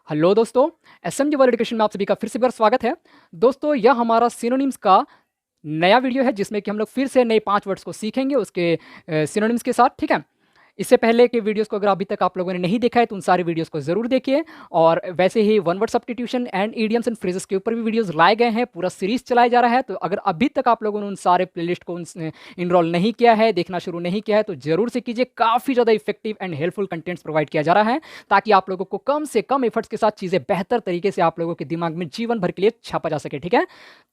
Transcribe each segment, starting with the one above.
Hello दोस्तों, SMG world education में आप सभी का फिर से एक बार स्वागत है। दोस्तों, यह हमारा सिनोनिम्स का नया वीडियो है जिसमें कि हम लोग फिर से नए 5 वर्ड्स को सीखेंगे उसके सिनोनिम्स के साथ, ठीक है? इससे पहले के वीडियोज़ को अगर अभी तक आप लोगों ने नहीं देखा है तो उन सारे वीडियोज़ को ज़रूर देखिए। और वैसे ही one word substitution and idioms and phrases के ऊपर भी वीडियोज़ लाए गए हैं, पूरा सीरीज़ चलाया जा रहा है। तो अगर अभी तक आप लोगों ने उन सारे प्लेलिस्ट को इनरोल नहीं किया है, देखना शुरू नहीं किया है, तो ज़रूर से कीजिए। काफ़ी ज़्यादा effective and helpful contents provide किया जा रहा है ताकि आप लोगों को कम से कम एफर्ट्स के साथ चीज़ें बेहतर तरीके से आप लोगों के दिमाग में जीवन भर के लिए छापा जा सके, ठीक है?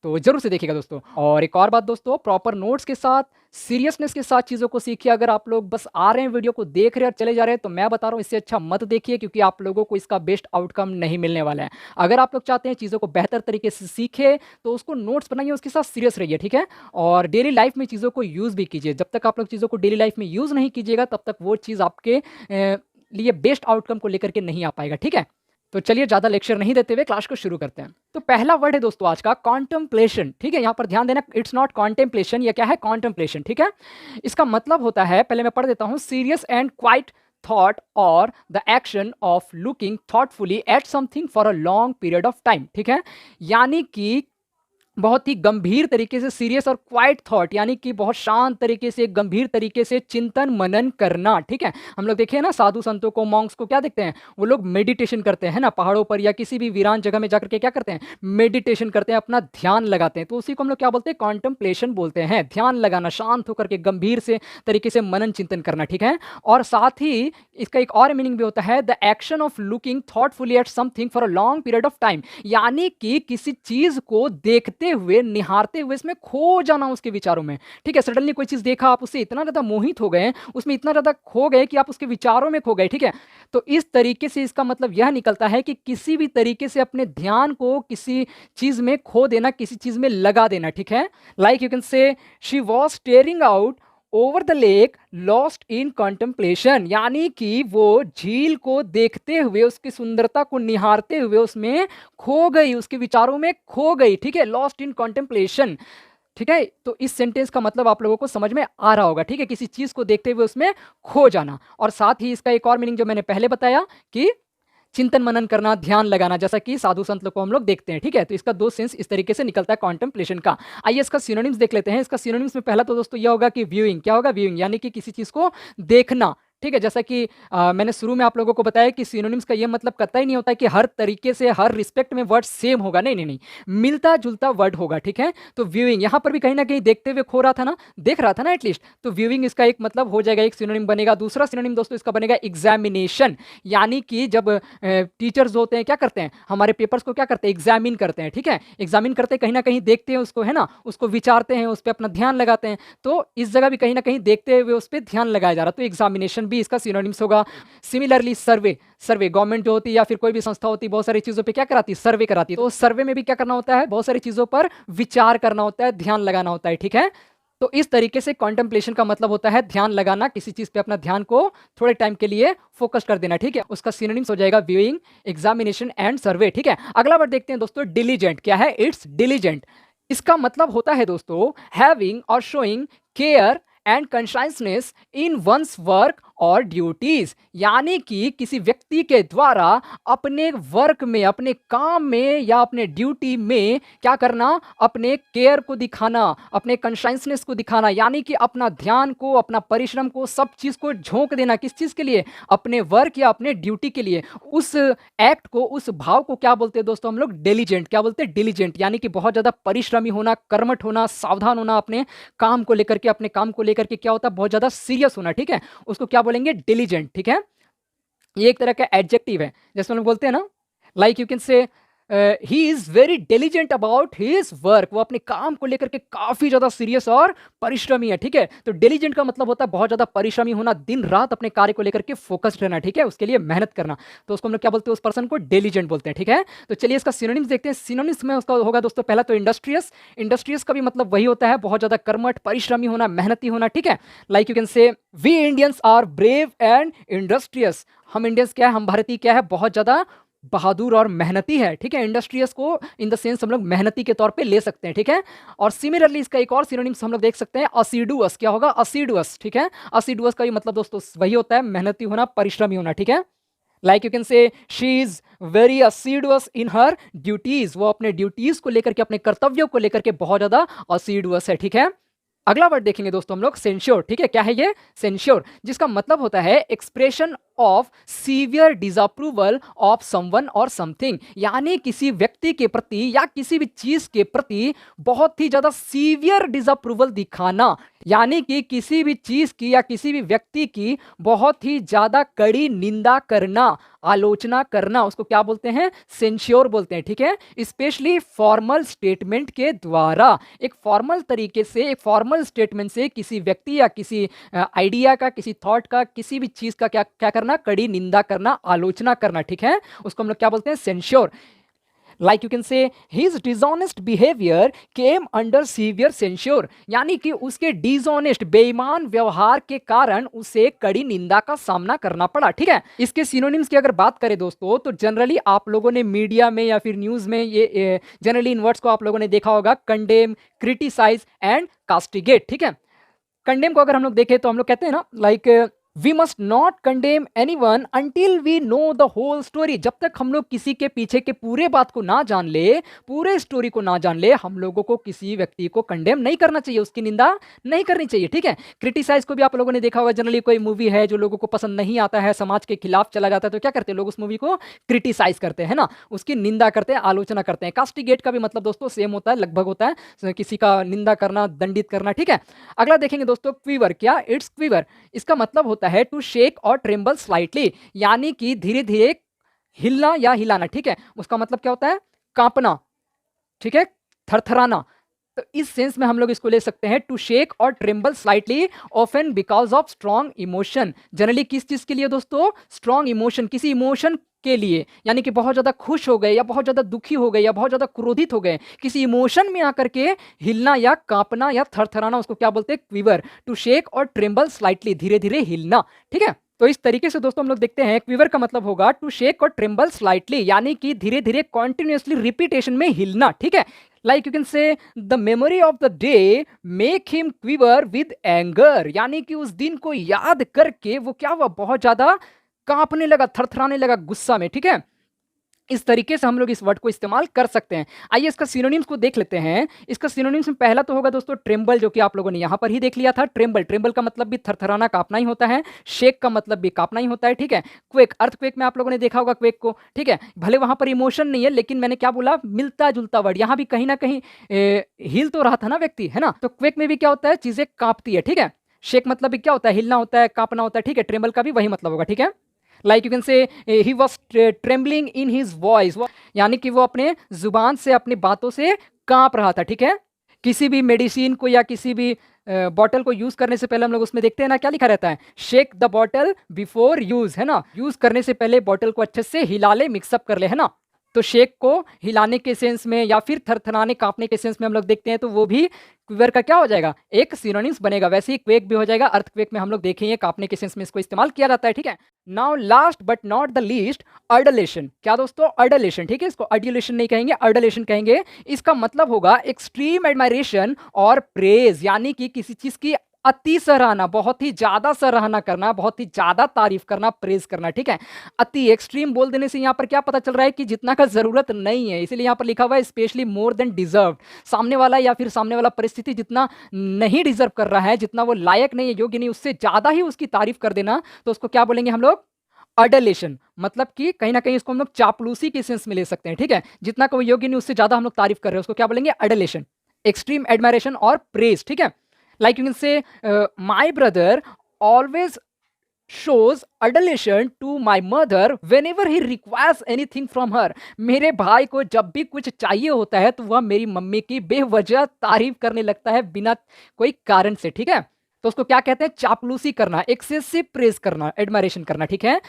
तो ज़रूर से देखिएगा दोस्तों। और एक और बात दोस्तों, प्रॉपर नोट्स के साथ, सीरियसनेस के साथ चीज़ों को सीखिए। अगर आप लोग बस आ रहे हैं, वीडियो को देख रहे हैं और चले जा रहे हैं, तो मैं बता रहा हूँ इससे अच्छा मत देखिए, क्योंकि आप लोगों को इसका बेस्ट आउटकम नहीं मिलने वाला है। अगर आप लोग चाहते हैं चीज़ों को बेहतर तरीके से सीखें, तो उसको नोट्स बनाइए, उसके साथ सीरियस रहिए, ठीक है? और डेली लाइफ में चीज़ों को यूज़ भी कीजिए। जब तक आप लोग चीज़ों को डेली लाइफ में यूज़ नहीं कीजिएगा, तब तक वो चीज़ आपके लिए बेस्ट आउटकम को लेकर के नहीं आ पाएगा, ठीक है? तो चलिए ज़्यादा लेक्चर नहीं देते हुए क्लास को शुरू करते हैं। तो पहला वर्ड है दोस्तों आज का कॉन्टेम्पलेशन, ठीक है? यहाँ पर ध्यान देना, इट्स नॉट कॉन्टेम्पलेशन, ये क्या है? कॉन्टेम्पलेशन, ठीक है? इसका मतलब होता है, पहले मैं पढ़ देता हूँ, सीरियस एंड क्वाइट थॉट और the action of looking thoughtfully at something for a long period of time, ठीक है? यानी कि बहुत ही गंभीर तरीके से, सीरियस और क्वाइट थॉट, यानी कि बहुत शांत तरीके से, गंभीर तरीके से चिंतन मनन करना, ठीक है? हम लोग देखिए ना, साधु संतों को, मॉन्क्स को क्या देखते हैं? वो लोग मेडिटेशन करते हैं ना, पहाड़ों पर या किसी भी वीरान जगह में जाकर के क्या करते हैं? मेडिटेशन करते हैं, अपना ध्यान लगाते हैं। तो उसी को हम लोग क्या बोलते हैं? कॉन्टेम्पलेशन बोलते हैं। ध्यान लगाना, शांत होकर के गंभीर से तरीके से मनन चिंतन करना, ठीक है? और साथ ही इसका एक और मीनिंग भी होता है, the action of looking thoughtfully at something for a long period of time, यानी कि किसी चीज को देखते हुए, निहारते हुए, इसमें खो जाना उसके विचारों में, ठीक है? सडनली कोई चीज देखा, आप उससे इतना ज्यादा मोहित हो गए, उसमें इतना ज्यादा खो गए कि आप उसके विचारों में खो गए, ठीक है? तो इस तरीके से इसका मतलब यह निकलता है कि किसी भी तरीके से अपने ध्यान को किसी चीज में खो देना, किसी चीज में लगा देना, ठीक है? Like you can say she was staring out over the lake lost in contemplation, यानी कि वो झील को देखते हुए, उसकी सुंदरता को निहारते हुए उसमें खो गई, उसके विचारों में खो गई, ठीक है? लॉस्ट इन कॉन्टेम्पलेशन, ठीक है? तो इस सेंटेंस का मतलब आप लोगों को समझ में आ रहा होगा, ठीक है? किसी चीज को देखते हुए उसमें खो जाना। और साथ ही इसका एक और मीनिंग जो मैंने पहले बताया कि चिंतन मनन करना, ध्यान लगाना, जैसा कि साधु संत लोग को हम लोग देखते हैं, ठीक है? तो इसका दो सेंस इस तरीके से निकलता है कॉन्टेम्पलेशन का। आइए इसका सिनोनिम्स देख लेते हैं। इसका सिनोनिम्स में पहला तो दोस्तों यह होगा कि व्यूइंग। क्या होगा? व्यूइंग, यानी कि किसी चीज को देखना, ठीक है? जैसा कि मैंने शुरू में आप लोगों को बताया कि सिनोनिम्स का यह मतलब कतई नहीं होता है कि हर तरीके से, हर रिस्पेक्ट में वर्ड सेम होगा। नहीं नहीं नहीं, मिलता जुलता वर्ड होगा, ठीक है? तो व्यूइंग यहाँ पर भी कहीं ना कहीं देखते हुए खो रहा था ना, देख रहा था ना एटलीस्ट, तो व्यूइंग इसका एक मतलब हो जाएगा, एक सिनोनिम बनेगा। दूसरा सिनोनिम दोस्तों इसका बनेगा एग्जामिनेशन, यानी कि जब टीचर्स होते हैं क्या करते हैं? हमारे पेपर्स को क्या करते हैं? एग्जामिन करते हैं, ठीक है? एग्जामिन करते हैं, कहीं ना कहीं देखते हैं उसको, है ना? उसको विचारते हैं, उस पर अपना ध्यान लगाते हैं। तो इस जगह भी कहीं ना कहीं देखते हुए उस पर ध्यान लगाया जा रहा है, तो एग्जामिनेशन भी इसका सिनोनिम्स होगा। सिमिलरली सर्वे, सर्वे गवर्नमेंट जो होती है या फिर कोई भी संस्था होती है, बहुत सारी चीजों पे क्या कराती है? सर्वे कराती है। तो सर्वे में भी क्या करना होता है? बहुत सारी चीजों पर विचार करना होता है, ध्यान लगाना होता है, ठीक है? तो इस तरीके से कॉन्टेम्पलेशन का मतलब होता है ध्यान लगाना, किसी चीज पे अपना ध्यान को थोड़े टाइम के लिए फोकस कर देना, ठीक है? उसका सिनोनिम्स हो जाएगा व्यूइंग, एग्जामिनेशन एंड सर्वे, ठीक है? अगला वर्ड देखते हैं दोस्तों, डिलीजेंट। क्या है? It's diligent. इसका मतलब होता है दोस्तों हैविंग और showing care and conciseness in one's work और ड्यूटीज, यानी कि किसी व्यक्ति के द्वारा अपने वर्क में, अपने काम में या अपने ड्यूटी में क्या करना? अपने केयर को दिखाना, अपने कंसाइसनेस को दिखाना, यानी कि अपना ध्यान को, अपना परिश्रम को, सब चीज को झोंक देना। किस चीज के लिए? अपने वर्क या अपने ड्यूटी के लिए। उस एक्ट को, उस भाव को क्या बोलते हैं दोस्तों हम लोग? डिलीजेंट। क्या बोलते हैं? डिलीजेंट, यानी कि बहुत ज्यादा परिश्रमी होना, कर्मठ होना, सावधान होना, अपने काम को लेकर के, अपने काम को लेकर के क्या होता है? बहुत ज्यादा सीरियस होना, ठीक है? उसको क्या बोलेंगे? डिलीजेंट, ठीक है? ये एक तरह का एडजेक्टिव है, जैसे हम लोग बोलते हैं ना, लाइक यू कैन से he is very diligent about his work, वो अपने काम को लेकर के काफी ज्यादा सीरियस और परिश्रमी है, ठीक है? तो डिलीजेंट का मतलब होता है बहुत ज्यादा परिश्रमी होना, दिन रात अपने कार्य को लेकर के फोकस्ड रहना, ठीक है? उसके लिए मेहनत करना। तो उसको हम लोग क्या बोलते हैं? उस पर्सन को डिलीजेंट बोलते हैं, ठीक है? तो चलिए इसका सिनोनिम्स देखते हैं। सिनोनिम्स में उसका होगा दोस्तों, पहला तो इंडस्ट्रियस। इंडस्ट्रियस का भी मतलब वही होता है, बहुत ज्यादा कर्मठ, परिश्रमी होना, मेहनती होना, ठीक है? Like you can say we Indians are brave and industrious. हम इंडियंस क्या है? हम भारतीय क्या है? बहुत ज्यादा बहादुर और मेहनती है, ठीक है? इंडस्ट्रियस को इन द सेंस हम लोग मेहनती के तौर पे ले सकते हैं, ठीक है? और सिमिलरली इसका एक और सिनोनिम्स हम लोग देख सकते हैं, असीडुअस। क्या होगा? असीडुअस, ठीक है? असीडुअस का भी मतलब दोस्तों वही होता है, मेहनती होना, परिश्रमी होना, ठीक है? Like you can say she is very assiduous in her duties, वो अपने ड्यूटीज को लेकर के, अपने कर्तव्यों को लेकर के बहुत ज्यादा असीडुअस है, ठीक है। अगला वर्ड देखेंगे दोस्तों हम लोग, सेंश्योर, ठीक है। क्या है ये? सेंश्योर, जिसका मतलब होता है expression of severe disapproval of someone और समथिंग, यानी किसी व्यक्ति के प्रति या किसी भी चीज के प्रति बहुत ही ज्यादा सीवियर डिसअप्रूवल दिखाना, यानी कि किसी भी चीज की या किसी भी व्यक्ति की बहुत ही ज्यादा कड़ी निंदा करना, आलोचना करना, उसको क्या बोलते हैं? सेंश्योर बोलते हैं, ठीक है। स्पेशली फॉर्मल स्टेटमेंट के द्वारा, एक फॉर्मल तरीके से, एक फॉर्मल स्टेटमेंट से किसी व्यक्ति या किसी आइडिया का, किसी थॉट का, किसी भी चीज का क्या क्या करना? कड़ी निंदा करना, आलोचना करना, ठीक है। उसको हम लोग क्या बोलते हैं? Censure. Like you can say his dishonest behaviour came under severe censure, यानी कि उसके डिसऑनेस्ट, बेईमान व्यवहार के कारण उसे कड़ी निंदा का सामना करना पड़ा, ठीक है। इसके सिनोनिम्स की अगर बात करें दोस्तों, तो जनरली आप लोगों ने मीडिया में या फिर न्यूज में ये जनरली इन वर्ड्स को आप लोगों ने देखा होगा, कंडेम, क्रिटिसाइज एंड कास्टिगेट, ठीक है। कंडेम को अगर हम लोग देखें तो हम लोग कहते हैं ना, like we must not condemn anyone until we know the whole story, जब तक हम लोग किसी के पीछे के पूरे बात को ना जान ले, पूरे स्टोरी को ना जान ले, हम लोगों को किसी व्यक्ति को कंडेम नहीं करना चाहिए, उसकी निंदा नहीं करनी चाहिए, ठीक है। क्रिटिसाइज को भी आप लोगों ने देखा होगा, जनरली कोई मूवी है जो लोगों को पसंद नहीं आता है, समाज के खिलाफ चला जाता है, तो क्या करते हैं लोग? उस मूवी को क्रिटिसाइज करते हैं ना, उसकी निंदा करते हैं, आलोचना करते हैं। कास्टिगेट का भी मतलब दोस्तों सेम होता है, लगभग होता है, किसी का निंदा करना, दंडित करना, ठीक है। अगला देखेंगे दोस्तों, क्वीवर। क्या? इट्स क्वीवर, इसका मतलब होता है टू शेक और ट्रेम्बल स्लाइटली, यानी कि धीरे धीरे हिलना या हिलाना, ठीक है। उसका मतलब क्या होता है? कांपना, ठीक है, थरथराना। तो इस सेंस में हम लोग इसको ले सकते हैं, टू शेक और tremble slightly often because of strong emotion. Generally किस चीज के लिए दोस्तों? स्ट्रॉन्ग इमोशन, किसी इमोशन के लिए, यानी कि बहुत ज्यादा खुश हो गए या बहुत ज्यादा दुखी हो गए या बहुत ज्यादा क्रोधित हो गए, किसी इमोशन में आकर के हिलना या कांपना या थरथराना, उसको क्या बोलते हैं? क्वीवर। टू शेक और ट्रेम्बल स्लाइटली, धीरे धीरे हिलना, ठीक है। तो इस तरीके से दोस्तों हम लोग देखते हैं, क्वीवर का मतलब होगा टू शेक और ट्रेम्बल स्लाइटली, यानी कि धीरे धीरे कॉन्टिन्यूसली रिपीटेशन में हिलना, ठीक है। लाइक यू कैन से the memory of the day make him quiver with anger, यानी कि उस दिन को याद करके वो क्या हुआ? बहुत ज्यादा कांपने लगा, थरथराने लगा गुस्सा में, ठीक है। इस तरीके से हम लोग इस वर्ड को इस्तेमाल कर सकते हैं। आइए इसका सिनोनिम्स को देख लेते हैं। इसका सिनोनिम्स में पहला तो होगा दोस्तों ट्रेम्बल, जो कि आप लोगों ने यहां पर ही देख लिया था। ट्रेम्बल, ट्रेम्बल का मतलब भी थरथराना, कांपना ही होता है। शेक का मतलब भी कांपना ही होता है, ठीक है। क्वेक, अर्थक्वेक में आप लोगों ने देखा होगा क्वेक को, ठीक है। भले वहां पर इमोशन नहीं है, लेकिन मैंने क्या बोला? मिलता जुलता वर्ड, यहां भी कहीं ना कहीं हिल तो रहा था ना व्यक्ति, है ना। तो क्वेक में भी क्या होता है? चीजें कांपती है, ठीक है। शेक मतलब भी क्या होता है? हिलना होता है, कांपना होता है, ठीक है। ट्रेम्बल का भी वही मतलब होगा, ठीक है। लाइक यू कैन से he was trembling in his voice, यानी कि वो अपने जुबान से, अपनी बातों से कांप रहा था, ठीक है। किसी भी मेडिसिन को या किसी भी बॉटल को यूज करने से पहले हम लोग उसमें देखते हैं ना, क्या लिखा रहता है? Shake the bottle before use, है ना। यूज करने से पहले बॉटल को अच्छे से हिला ले, मिक्सअप कर ले, है ना। तो शेक को हिलाने के सेंस में या फिर थरथराने, कांपने के सेंस में हम लोग देखते हैं, तो वो भी क्विवर का क्या हो जाएगा? एक सिनोनिम्स बनेगा। वैसे ही क्वेक भी हो जाएगा। अर्थक्वेक में हम लोग देखेंगे कांपने के सेंस में इसको इस्तेमाल किया जाता है, ठीक है। Now last but not the least, adulation. क्या दोस्तों? अडलेशन, ठीक है। इसको अड्यूलेशन नहीं कहेंगे, अडलेशन कहेंगे। इसका मतलब होगा एक्सट्रीम एडमायरेशन और प्रेज, यानी कि किसी चीज की अति सराहना, बहुत ही ज्यादा सराहना करना, बहुत ही ज्यादा तारीफ करना, प्रेज करना, ठीक है। अति, एक्सट्रीम बोल देने से यहाँ पर क्या पता चल रहा है? कि जितना का जरूरत नहीं है, इसीलिए यहाँ पर लिखा हुआ है स्पेशली मोर देन डिजर्व। सामने वाला या फिर सामने वाला परिस्थिति जितना नहीं डिजर्व कर रहा है, जितना वो लायक नहीं है, योग्य नहीं, उससे ज्यादा ही उसकी तारीफ कर देना, तो उसको क्या बोलेंगे हम लोग? अडलेशन। मतलब कि कहीं ना कहीं इसको हम लोग चापलूसी के सेंस में ले सकते हैं, ठीक है। जितना का वो योग्य नहीं, उससे ज्यादा हम लोग तारीफ कर रहे हैं, उसको क्या बोलेंगे? अडलेशन। एक्सट्रीम एडमायरेशन और प्रेज, ठीक है। Like you can say, my brother always shows adulation to my mother whenever he requires anything from her. मेरे भाई को जब भी कुछ चाहिए होता है तो वह मेरी मम्मी की बेवजह तारीफ करने लगता है, बिना कोई कारण से, ठीक है। तो उसको क्या कहते हैं? चापलूसी करना, एक्सेसिव प्रेज करना, एडमायरेशन करना, ठीक है।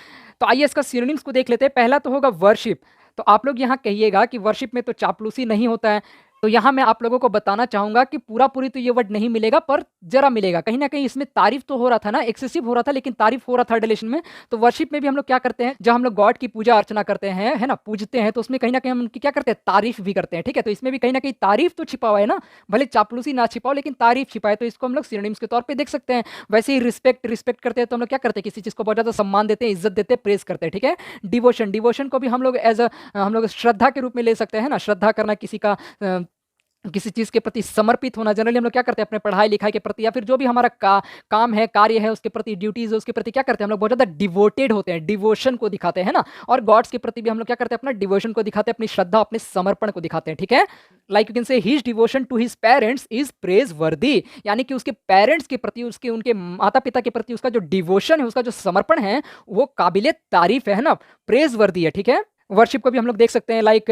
तो आइए इसका सिनोनिम्स को देख लेते हैं। पहला तो होगा वर्शिप। तो आप लोग यहाँ कहिएगा कि वर्शिप में तो चापलूसी नहीं होता है, तो यहाँ मैं आप लोगों को बताना चाहूँगा कि पूरा-पूरी तो ये वर्ड नहीं मिलेगा, पर ज़रा मिलेगा। कहीं न कहीं इसमें तारीफ़ तो हो रहा था ना, एक्सेसिव हो रहा था, लेकिन तारीफ़ हो रहा था रिलेशन में। तो वर्शिप में भी हम लोग क्या करते हैं, जब हम लोग गॉड की पूजा-अर्चना करते हैं, है ना? पूजते हैं, तो उसमें कहीं न कहीं हम उनकी क्या करते हैं, तारीफ़ भी करते हैं, ठीक है? तो इसमें भी कहीं न कहीं तारीफ़ तो छिपा हुआ है ना, भले चापलूसी ना छिपा हो, लेकिन तारीफ़ छिपा है, तो इसको हम लोग सिनोनिम्स के तौर पे देख सकते हैं। वैसे ही रिस्पेक्ट करते हैं, तो हम लोग क्या करते हैं, किसी चीज़ को बहुत ज़्यादा सम्मान देते हैं, इज़्ज़त देते हैं, प्रेज़ करते हैं, ठीक है? डिवोशन को भी हम लोग हम लोग श्रद्धा के रूप में ले सकते हैं ना, श्रद्धा करना किसी चीज़ के प्रति समर्पित होना। जनरली हम लोग क्या करते हैं, अपने पढ़ाई-लिखाई के प्रति या फिर जो भी हमारा काम है, कार्य है, उसके प्रति ड्यूटीज़ है, उसके प्रति क्या करते हैं, हम लोग बहुत ज़्यादा डिवोटेड होते हैं, डिवोशन को दिखाते हैं ना। और गॉड्स के प्रति भी हम लोग क्या करते हैं, अपना डिवोशन को दिखाते हैं, अपनी श्रद्धा, अपने समर्पण को दिखाते हैं, ठीक है? Like you can say his devotion to his parents is praiseworthy, यानी कि उसके पेरेंट्स के प्रति, उसके उनके माता-पिता के प्रति उसका जो डिवोशन है, उसका जो समर्पण है, वो काबिले तारीफ़ है ना, प्रेज़ वर्दी है, ठीक है? वर्शिप को भी हम लोग देख सकते हैं, like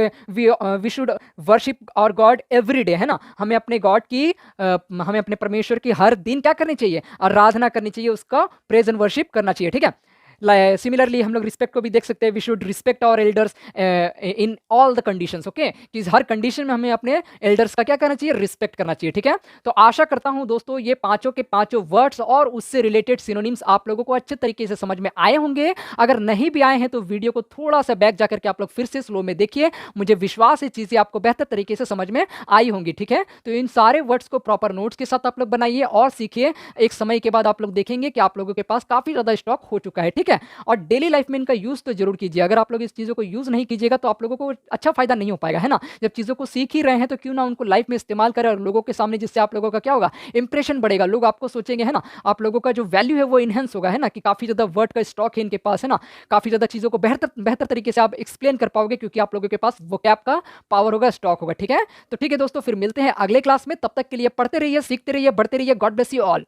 we should worship our God every day, है ना? हमें अपने परमेश्वर की हर दिन क्या करनी चाहिए, आराधना करनी चाहिए, उसका प्रेज एंड वर्शिप करना चाहिए, ठीक है? सिमिलरली हम लोग रिस्पेक्ट को भी देख सकते हैं, we should respect our elders in all the conditions, okay? कि हर कंडीशन में हमें अपने एल्डर्स का क्या करना चाहिए, रिस्पेक्ट करना चाहिए, ठीक है? तो आशा करता हूं दोस्तों ये पांचों के पांचों वर्ड्स और उससे रिलेटेड सिनोनिम्स आप लोगों को अच्छे तरीके से समझ में आए होंगे। अगर नहीं भी आए हैं तो वीडियो को थोड़ा सा बैक जाकर के आप लोग फिर से स्लो में देखिए, मुझे विश्वास है चीजें आपको बेहतर तरीके से समझ में आई होंगी, ठीक है? तो इन सारे वर्ड्स को प्रॉपर नोट्स के साथ आप लोग बनाइए और सीखिए। एक समय के बाद आप लोग देखेंगे कि आप लोगों के पास काफी ज्यादा स्टॉक हो चुका है, ठीक है? और डेली लाइफ में इनका यूज तो जरूर कीजिए। अगर आप लोग इस चीजों को यूज नहीं कीजिएगा तो आप लोगों को अच्छा फायदा नहीं हो पाएगा, है ना? जब चीजों को सीख ही रहे हैं तो क्यों ना उनको लाइफ में इस्तेमाल करें और लोगों के सामने, जिससे आप लोगों का क्या होगा, इंप्रेशन बढ़ेगा, लोग आपको सोचेंगे, है ना? आप लोगों का जो वैल्यू है वो इनहेंस होगा, है ना? कि काफी ज्यादा वर्ड का स्टॉक है इनके पास, है ना? काफी ज्यादा चीजों को बेहतर बेहतर तरीके से आप एक्सप्लेन कर पाओगे, क्योंकि आप लोगों के पास वोकैब का पावर होगा, स्टॉक होगा, ठीक है? तो ठीक है दोस्तों, फिर मिलते हैं अगले क्लास में। तब तक के लिए पढ़ते रहिए, सीखते रहिए, बढ़ते रहिए। God bless you all.